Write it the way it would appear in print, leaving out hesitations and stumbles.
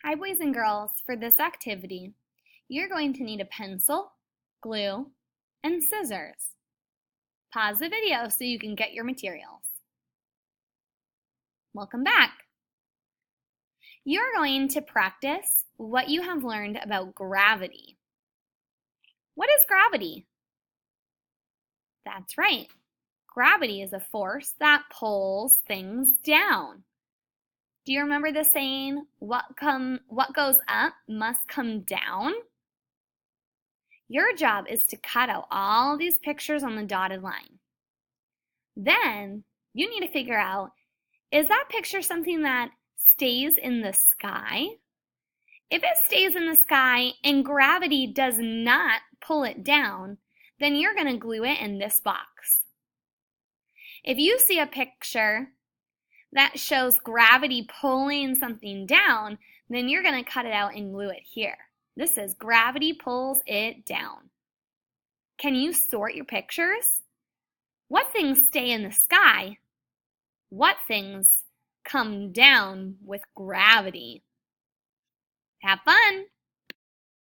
Hi boys and girls, for this activity, you're going to need a pencil, glue, and scissors. Pause the video so you can get your materials. Welcome back. You're going to practice what you have learned about gravity. What is gravity? That's right. Gravity is a force that pulls things down. Do you remember the saying, what goes up must come down? Your job is to cut out all these pictures on the dotted line. Then you need to figure out, is that picture something that stays in the sky? If it stays in the sky and gravity does not pull it down, then you're going to glue it in this box. If you see a picture that shows gravity pulling something down, then you're going to cut it out and glue it here. This says gravity pulls it down. Can you sort your pictures? What things stay in the sky? What things come down with gravity? Have fun!